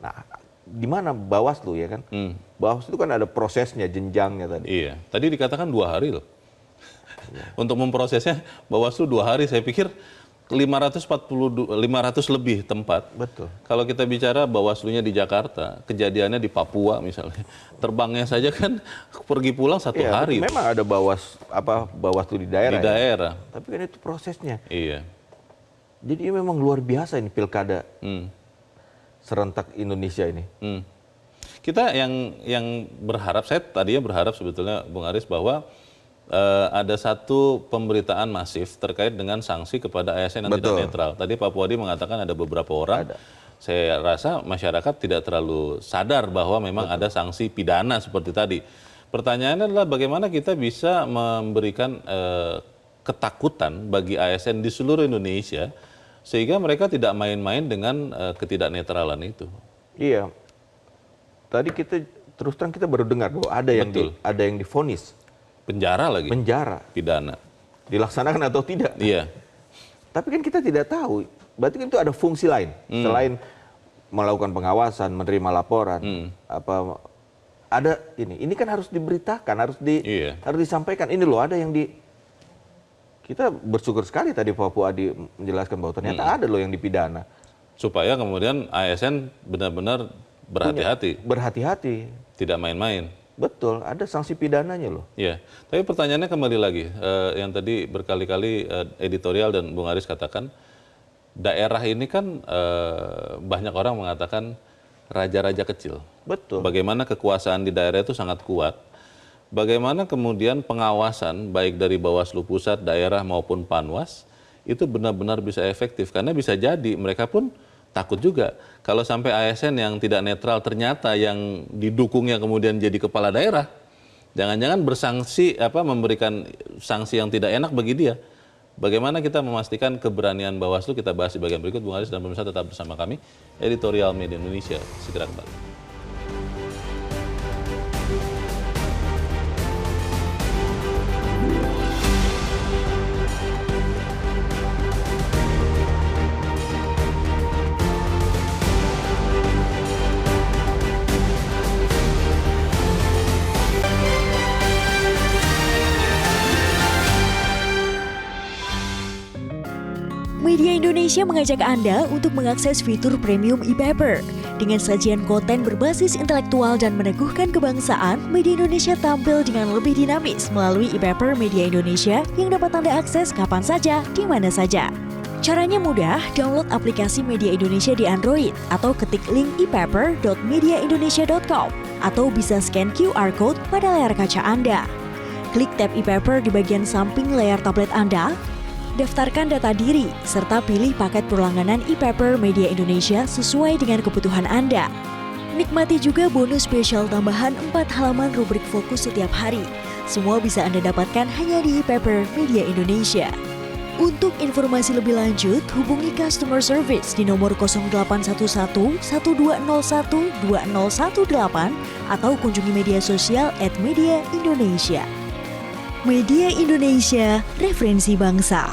Nah, di mana Bawaslu ya kan? Bawaslu itu kan ada prosesnya, jenjangnya tadi. Iya, tadi dikatakan 2 hari loh. Untuk memprosesnya Bawaslu 2 hari, saya pikir 500 lebih tempat. Betul. Kalau kita bicara Bawaslunya di Jakarta, kejadiannya di Papua misalnya, terbangnya saja kan pergi pulang 1 hari. Memang ada Bawaslu di daerah. Di daerah. Ya. Tapi kan itu prosesnya. Iya. Jadi memang luar biasa ini pilkada serentak Indonesia ini. Kita yang berharap, saya tadinya berharap sebetulnya Bung Aris bahwa ada satu pemberitaan masif terkait dengan sanksi kepada ASN yang tidak netral. Tadi Pak Puadi mengatakan ada beberapa orang. Saya rasa masyarakat tidak terlalu sadar bahwa memang ada sanksi pidana seperti tadi. Pertanyaannya adalah bagaimana kita bisa memberikan ketakutan bagi ASN di seluruh Indonesia sehingga mereka tidak main-main dengan ketidaknetralan itu. Iya. Tadi terus terang kita baru dengar bahwa ada yang divonis. Penjara lagi. Penjara. Pidana. Dilaksanakan atau tidak. Iya. Tapi kan kita tidak tahu. Berarti kan itu ada fungsi lain. Selain melakukan pengawasan, menerima laporan. Ada ini. Ini kan harus diberitakan, harus disampaikan. Ini loh ada yang kita bersyukur sekali tadi Pak Puadi menjelaskan bahwa ternyata ada loh yang dipidana. Supaya kemudian ASN benar-benar berhati-hati. Berhati-hati. Tidak main-main. Betul, ada sanksi pidananya loh. Iya, tapi pertanyaannya kembali lagi, yang tadi berkali-kali editorial dan Bung Aris katakan, daerah ini kan banyak orang mengatakan raja-raja kecil. Betul. Bagaimana kekuasaan di daerah itu sangat kuat. Bagaimana kemudian pengawasan baik dari Bawaslu pusat, daerah maupun Panwas itu benar-benar bisa efektif. Karena bisa jadi mereka pun takut juga kalau sampai ASN yang tidak netral ternyata yang didukungnya kemudian jadi kepala daerah, jangan-jangan bersanksi memberikan sanksi yang tidak enak bagi dia. Bagaimana kita memastikan keberanian Bawaslu, kita bahas di bagian berikut. Bung Aris dan pemirsa tetap bersama kami. Editorial Media Indonesia segera kembali. Media Indonesia mengajak Anda untuk mengakses fitur premium e-paper. Dengan sajian konten berbasis intelektual dan meneguhkan kebangsaan, Media Indonesia tampil dengan lebih dinamis melalui e-paper Media Indonesia yang dapat Anda akses kapan saja, di mana saja. Caranya mudah, download aplikasi Media Indonesia di Android atau ketik link e-paper.mediaindonesia.com atau bisa scan QR Code pada layar kaca Anda. Klik tab e-paper di bagian samping layar tablet Anda, daftarkan data diri, serta pilih paket berlangganan e-paper Media Indonesia sesuai dengan kebutuhan Anda. Nikmati juga bonus spesial tambahan 4 halaman rubrik fokus setiap hari. Semua bisa Anda dapatkan hanya di e-paper Media Indonesia. Untuk informasi lebih lanjut, hubungi customer service di nomor 0811 1201 2018 atau kunjungi media sosial @mediaindonesia. Media Indonesia, referensi bangsa.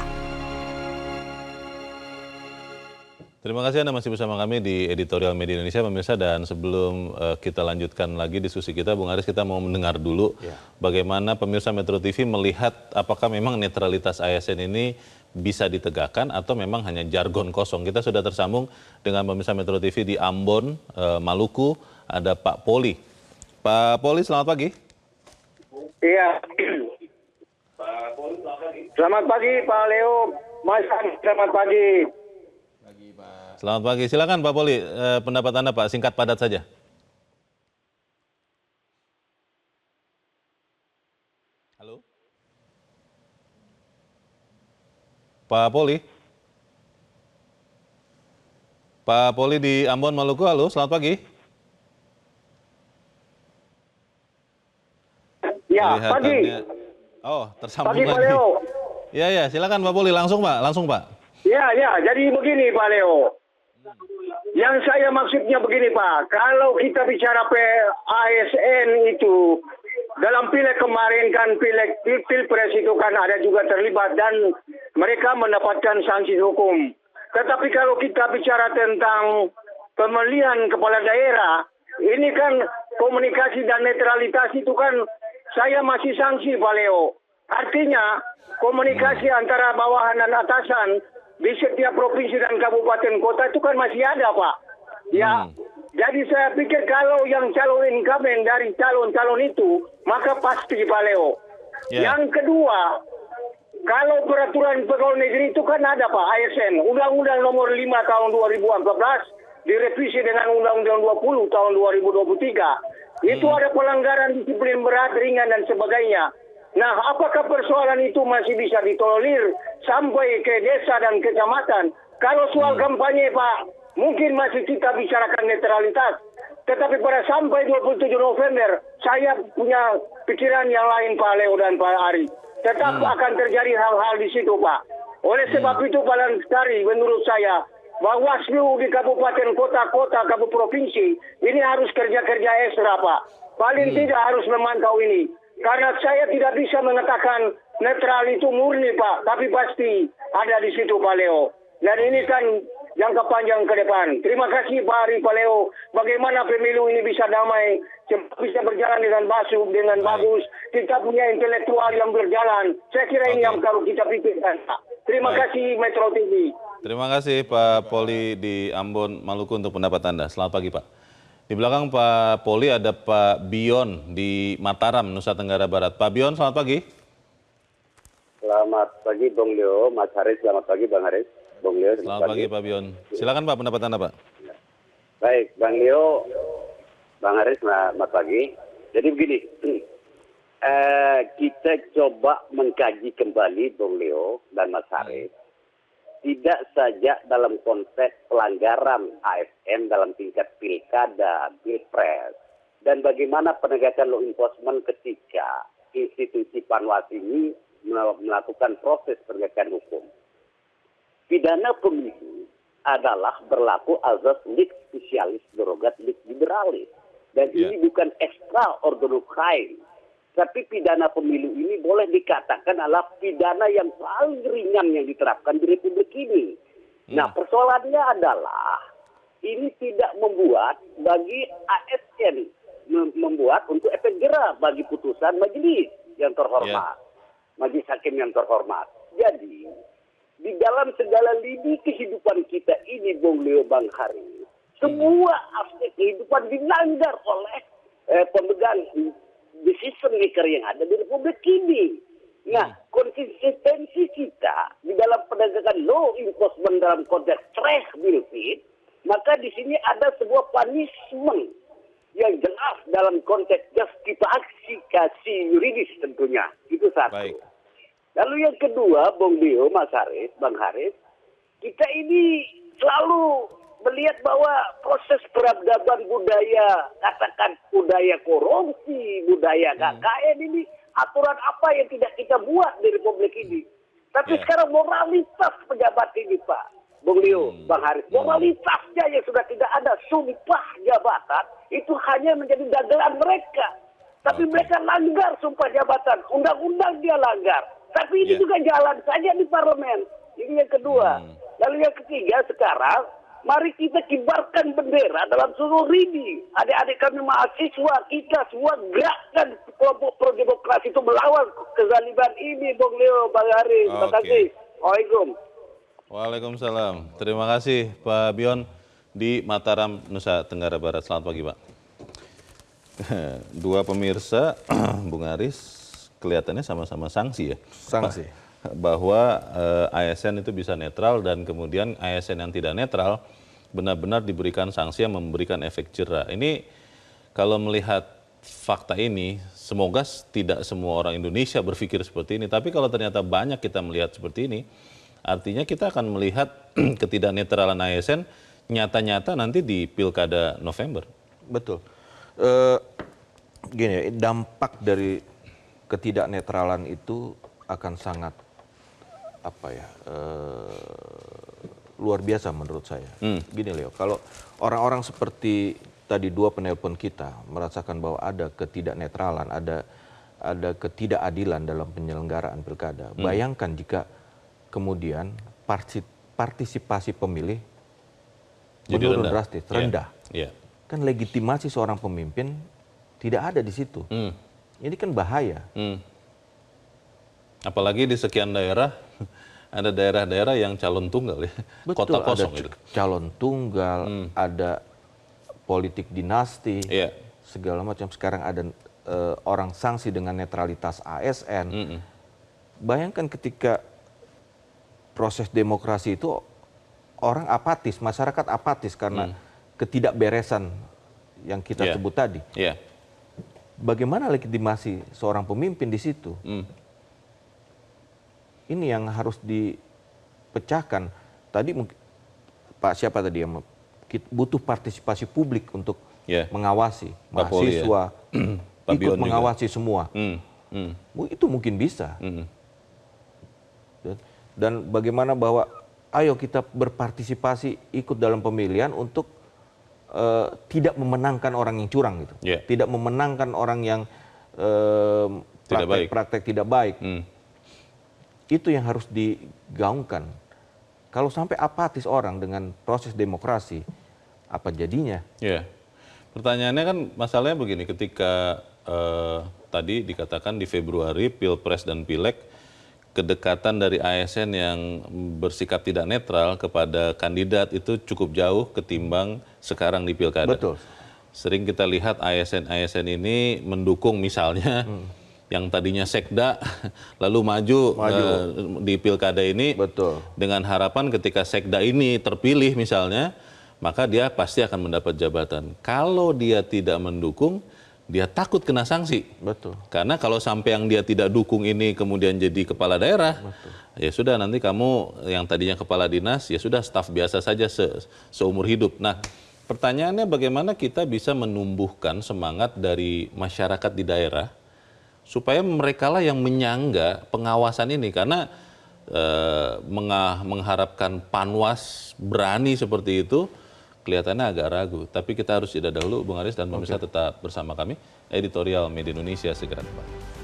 Terima kasih Anda masih bersama kami di Editorial Media Indonesia, pemirsa. Dan sebelum kita lanjutkan lagi diskusi kita, Bung Aris, kita mau mendengar dulu bagaimana pemirsa Metro TV melihat apakah memang netralitas ASN ini bisa ditegakkan atau memang hanya jargon kosong. Kita sudah tersambung dengan pemirsa Metro TV di Ambon, Maluku, ada Pak Poli. Pak Poli, selamat pagi. Iya. Selamat pagi Pak Leo, Mas Adi, selamat pagi. Selamat pagi, silakan Pak Poli, pendapat Anda Pak, singkat padat saja. Halo? Pak Poli? Pak Poli di Ambon, Maluku, halo, selamat pagi. Ya, pagi. Oh, tersambung Pagi, Pak lagi. Leo. Ya, silakan Pak Poli, langsung Pak. Ya, jadi begini Pak Leo. Yang saya maksudnya begini Pak, kalau kita bicara ASN itu, dalam pileg kemarin kan pilpres itu kan ada juga terlibat dan mereka mendapatkan sanksi hukum. Tetapi kalau kita bicara tentang pemilihan kepala daerah, ini kan komunikasi dan netralitas itu kan saya masih sanksi Pak Leo. Artinya komunikasi antara bawahan dan atasan di setiap provinsi dan kabupaten kota itu kan masih ada Pak. Ya, jadi saya pikir kalau yang calon incumbent dari calon-calon itu, maka pasti Pak Leo. Yang kedua, kalau peraturan pegawai negeri itu kan ada Pak, ASN, Undang-Undang nomor 5 tahun 2014, direvisi dengan Undang-Undang 20 tahun 2023. Itu ada pelanggaran disiplin berat, ringan, dan sebagainya. Nah, apakah persoalan itu masih bisa ditolerir sampai ke desa dan kecamatan? Kalau soal kampanye Pak, mungkin masih kita bicarakan netralitas. Tetapi pada sampai 27 November, saya punya pikiran yang lain Pak Leo dan Pak Ari. Tetap akan terjadi hal-hal di situ Pak. Oleh sebab itu Pak Lestari, menurut saya, Bawaslu di kabupaten kota-kota, kabupaten provinsi, ini harus kerja-kerja ekstra Pak. Paling tidak harus memantau ini. Karena saya tidak bisa mengatakan netral itu murni Pak, tapi pasti ada di situ Pak Leo. Dan ini kan jangka panjang ke depan. Terima kasih Pak Ari, Pak Leo. Bagaimana pemilu ini bisa damai, bisa berjalan dengan bagus. Kita punya intelektual yang berjalan. Saya kira ini yang perlu kita pikirkan Pak. Terima kasih Metro TV. Terima kasih Pak Poli di Ambon, Maluku untuk pendapat Anda. Selamat pagi Pak. Di belakang Pak Poli ada Pak Bion di Mataram, Nusa Tenggara Barat. Pak Bion, selamat pagi. Selamat pagi Bung Leo, Mas Haris. Selamat pagi Bang Haris. Bung Leo, selamat pagi Pak Bion. Silakan Pak pendapat Anda Pak. Baik, Bang Leo, Bang Haris, selamat pagi. Jadi begini, kita coba mengkaji kembali Bung Leo dan Mas Haris. Tidak saja dalam konteks pelanggaran ASN dalam tingkat pilkada, pilpres, dan bagaimana penegakan law enforcement ketika institusi Panwas ini melakukan proses penegakan hukum. Pidana pemilu adalah berlaku azas lik spesialis derogat lik liberalis. Dan ini bukan extraordinary crime. Tapi pidana pemilu ini boleh dikatakan adalah pidana yang paling ringan yang diterapkan di Republik ini. Nah, persoalannya adalah ini tidak membuat bagi ASN, membuat untuk efek jera bagi putusan majelis yang terhormat, majelis hakim yang terhormat. Jadi, di dalam segala lini kehidupan kita ini, Bung Leo, Bang Hari, semua aspek kehidupan dilanggar oleh pemegang decision maker yang ada di Republik ini. Nah, konsistensi kita di dalam penegakan law enforcement dalam konteks trash benefit, maka di sini ada sebuah punishment yang jelas dalam konteks justifikasi yuridis tentunya. Itu satu. Baik. Lalu yang kedua, Bung Leo, Mas Haris, Bang Haris, kita ini selalu melihat bahwa proses peradaban budaya, katakan budaya korupsi, budaya KKN ini, aturan apa yang tidak kita buat di Republik ini. Tapi sekarang moralitas pejabat ini, Pak, Bung Leo, Bang Haris, moralitasnya yang sudah tidak ada. Sumpah jabatan itu hanya menjadi dagelan mereka. Tapi mereka langgar sumpah jabatan, undang-undang dia langgar. Tapi ini juga jalan saja di parlemen. Ini yang kedua. Lalu yang ketiga sekarang, mari kita kibarkan bendera dalam seluruh lini. Adik-adik kami mahasiswa, kita semua gerakkan kelompok pro-demokrasi itu melawan kezaliman ini, Bung Leo, Bang Haris. Terima kasih. Waalaikumsalam. Waalaikumsalam. Terima kasih Pak Bion di Mataram, Nusa Tenggara Barat. Selamat pagi Pak. Dua pemirsa, Bung Haris, kelihatannya sama-sama sanksi ya. Sanksi. Bahwa ASN itu bisa netral dan kemudian ASN yang tidak netral benar-benar diberikan sanksi yang memberikan efek jera. Ini kalau melihat fakta ini, semoga tidak semua orang Indonesia berpikir seperti ini. Tapi kalau ternyata banyak kita melihat seperti ini, artinya kita akan melihat ketidaknetralan ASN nyata-nyata nanti di Pilkada November. Betul. Gini, dampak dari ketidaknetralan itu akan sangat luar biasa menurut saya. Gini Leo, kalau orang-orang seperti tadi dua penelpon kita merasakan bahwa ada ketidaknetralan, ada ketidakadilan dalam penyelenggaraan pilkada. Bayangkan jika kemudian partisipasi pemilih menurun drastis, rendah. Kan legitimasi seorang pemimpin tidak ada di situ. Ini kan bahaya. Apalagi di sekian daerah, ada daerah-daerah yang calon tunggal ya. Betul, kota kosong ada itu. Calon tunggal, ada politik dinasti, segala macam. Sekarang ada orang sanksi dengan netralitas ASN. Bayangkan ketika proses demokrasi itu orang apatis, masyarakat apatis karena ketidakberesan yang kita sebut tadi. Bagaimana legitimasi seorang pemimpin di situ? Ini yang harus dipecahkan. Tadi Pak siapa tadi yang butuh partisipasi publik untuk mengawasi mahasiswa, ikut mengawasi semua. Itu mungkin bisa. Dan bagaimana bahwa ayo kita berpartisipasi ikut dalam pemilihan untuk tidak memenangkan orang yang curang gitu, tidak memenangkan orang yang praktek tidak baik. Itu yang harus digaungkan. Kalau sampai apatis orang dengan proses demokrasi, apa jadinya? Pertanyaannya kan masalahnya begini, ketika tadi dikatakan di Februari Pilpres dan Pileg, kedekatan dari ASN yang bersikap tidak netral kepada kandidat itu cukup jauh ketimbang sekarang di Pilkada. Betul. Sering kita lihat ASN ini mendukung misalnya yang tadinya sekda lalu maju. Di Pilkada ini. Betul. Dengan harapan ketika sekda ini terpilih misalnya, maka dia pasti akan mendapat jabatan. Kalau dia tidak mendukung, dia takut kena sanksi. Betul. Karena kalau sampai yang dia tidak dukung ini kemudian jadi kepala daerah, ya sudah nanti kamu yang tadinya kepala dinas, ya sudah staf biasa saja seumur hidup. Nah, pertanyaannya bagaimana kita bisa menumbuhkan semangat dari masyarakat di daerah supaya merekalah yang menyangga pengawasan ini. Karena mengharapkan Panwas berani seperti itu, kelihatannya agak ragu. Tapi kita harus jeda dahulu, Bung Aris dan pemirsa tetap bersama kami. Editorial Media Indonesia segera kembali.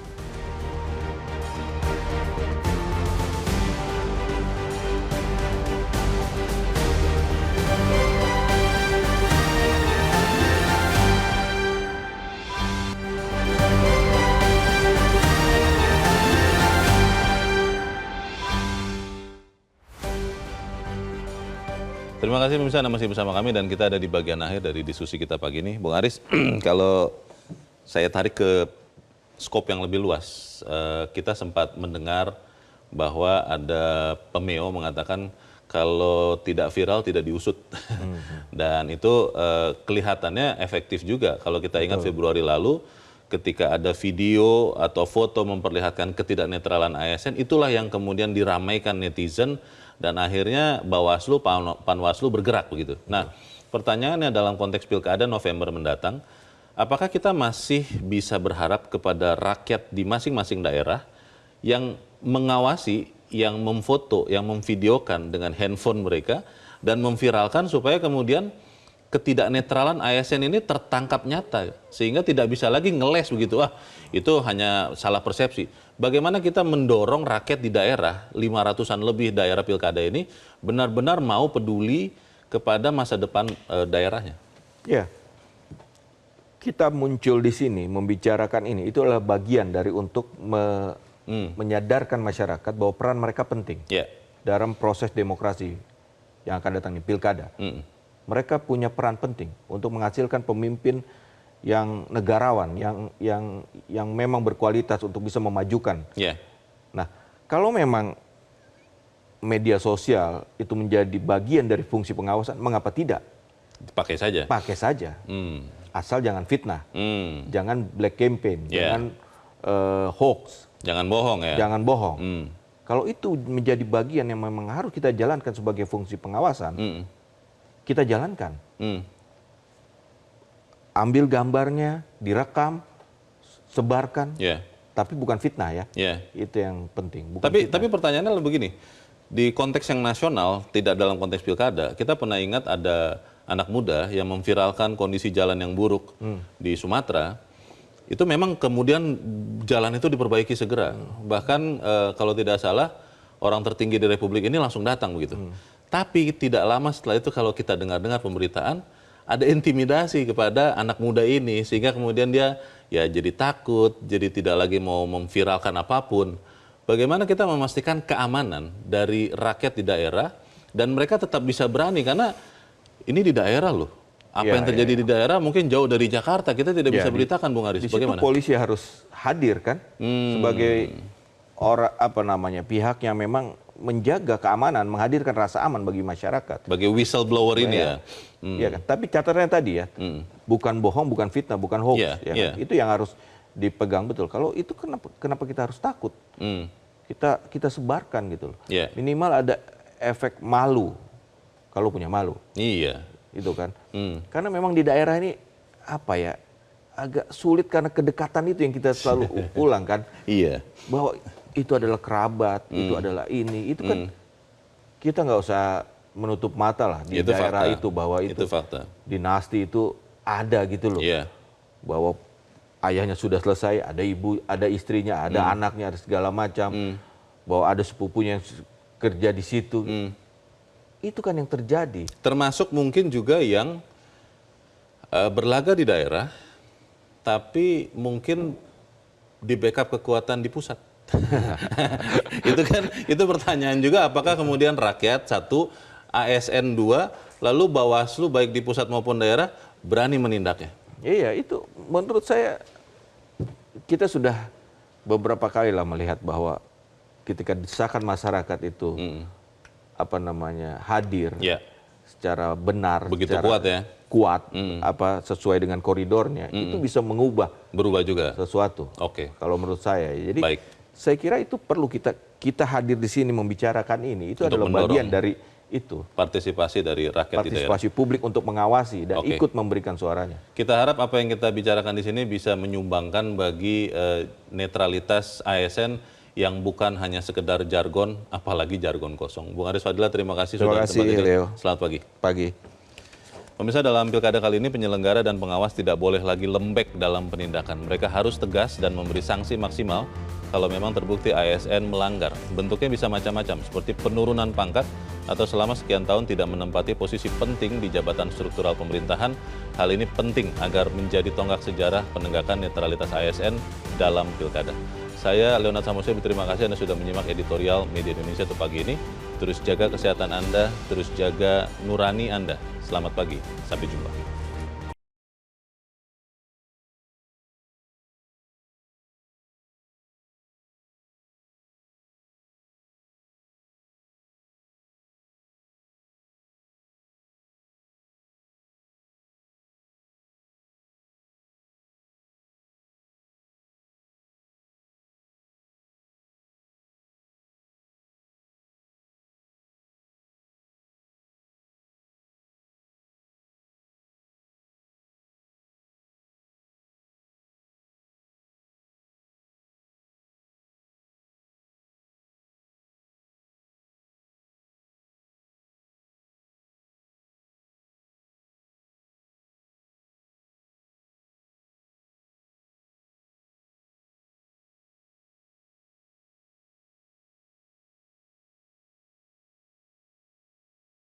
Terima kasih pemirsa, Anda masih bersama kami dan kita ada di bagian akhir dari diskusi kita pagi ini. Bung Aris, kalau saya tarik ke skop yang lebih luas, kita sempat mendengar bahwa ada pemeo mengatakan kalau tidak viral tidak diusut. Dan itu kelihatannya efektif juga. Kalau kita ingat Februari lalu, ketika ada video atau foto memperlihatkan ketidaknetralan ASN, itulah yang kemudian diramaikan netizen. Dan akhirnya Bawaslu, Panwaslu bergerak begitu. Nah, pertanyaannya dalam konteks Pilkada November mendatang, apakah kita masih bisa berharap kepada rakyat di masing-masing daerah yang mengawasi, yang memfoto, yang memvideokan dengan handphone mereka dan memviralkan supaya kemudian ketidaknetralan ASN ini tertangkap nyata sehingga tidak bisa lagi ngeles begitu, itu hanya salah persepsi. Bagaimana kita mendorong rakyat di daerah 500-an lebih daerah pilkada ini benar-benar mau peduli kepada masa depan daerahnya? Ya, kita muncul di sini membicarakan ini, itu adalah bagian dari untuk menyadarkan masyarakat bahwa peran mereka penting dalam proses demokrasi yang akan datang di pilkada. Mereka punya peran penting untuk menghasilkan pemimpin yang negarawan, yang memang berkualitas untuk bisa memajukan. Nah, kalau memang media sosial itu menjadi bagian dari fungsi pengawasan, mengapa tidak? Pakai saja. Pakai saja. Asal jangan fitnah, jangan black campaign, jangan hoax. Jangan bohong ya? Jangan bohong. Kalau itu menjadi bagian yang memang harus kita jalankan sebagai fungsi pengawasan, kita jalankan. Ambil gambarnya, direkam, sebarkan, tapi bukan fitnah ya. Itu yang penting. Tapi pertanyaannya adalah begini, di konteks yang nasional, tidak dalam konteks pilkada, kita pernah ingat ada anak muda yang memviralkan kondisi jalan yang buruk di Sumatera. Itu memang kemudian jalan itu diperbaiki segera. Bahkan kalau tidak salah orang tertinggi di Republik ini langsung datang begitu. Tapi tidak lama setelah itu kalau kita dengar-dengar pemberitaan, ada intimidasi kepada anak muda ini sehingga kemudian dia ya jadi takut, jadi tidak lagi mau memviralkan apapun. Bagaimana kita memastikan keamanan dari rakyat di daerah dan mereka tetap bisa berani karena ini di daerah loh. Apa yang terjadi di daerah mungkin jauh dari Jakarta, kita tidak bisa beritakan, Bung Aris. Di situ bagaimana? Polisi harus hadir kan sebagai pihak yang memang menjaga keamanan, menghadirkan rasa aman bagi masyarakat. Bagi whistleblower ini ya. Iya kan. Tapi catatannya tadi ya, bukan bohong, bukan fitnah, bukan hoax. Kan? Itu yang harus dipegang betul. Kalau itu kenapa kita harus takut? Kita sebarkan gitu loh. Minimal ada efek malu kalau punya malu. Iya. Itu kan. Karena memang di daerah ini agak sulit karena kedekatan itu yang kita selalu ulang kan. Bahwa itu adalah kerabat, itu adalah ini, itu kan kita nggak usah menutup mata lah di daerah itu bahwa itu fakta. Dinasti itu ada gitu loh. Bahwa ayahnya sudah selesai, ada ibu, ada istrinya, ada anaknya, ada segala macam. Bahwa ada sepupunya yang kerja di situ. Itu kan yang terjadi. Termasuk mungkin juga yang berlaga di daerah, tapi mungkin di backup kekuatan di pusat. itu pertanyaan juga, apakah kemudian rakyat satu, ASN 2, lalu Bawaslu baik di pusat maupun daerah berani menindaknya? Iya, itu menurut saya kita sudah beberapa kali lah melihat bahwa ketika desakan masyarakat itu hadir secara benar, begitu secara kuat, sesuai dengan koridornya, itu bisa berubah juga sesuatu. Kalau menurut saya, jadi saya kira itu perlu kita hadir di sini membicarakan ini. Itu adalah bagian dari itu. Partisipasi dari rakyat di daerah. Partisipasi publik untuk mengawasi dan ikut memberikan suaranya. Kita harap apa yang kita bicarakan di sini bisa menyumbangkan bagi netralitas ASN yang bukan hanya sekedar jargon, apalagi jargon kosong. Bung Aris Fadila, terima kasih sudah kembali. Leo. Selamat pagi. Pemirsa, dalam pilkada kali ini penyelenggara dan pengawas tidak boleh lagi lembek dalam penindakan. Mereka harus tegas dan memberi sanksi maksimal kalau memang terbukti ASN melanggar. Bentuknya bisa macam-macam, seperti penurunan pangkat atau selama sekian tahun tidak menempati posisi penting di jabatan struktural pemerintahan. Hal ini penting agar menjadi tonggak sejarah penegakan netralitas ASN dalam pilkada. Saya Leonard Samosir, berterima kasih Anda sudah menyimak editorial Media Indonesia untuk pagi ini. Terus jaga kesehatan Anda, terus jaga nurani Anda. Selamat pagi, sampai jumpa.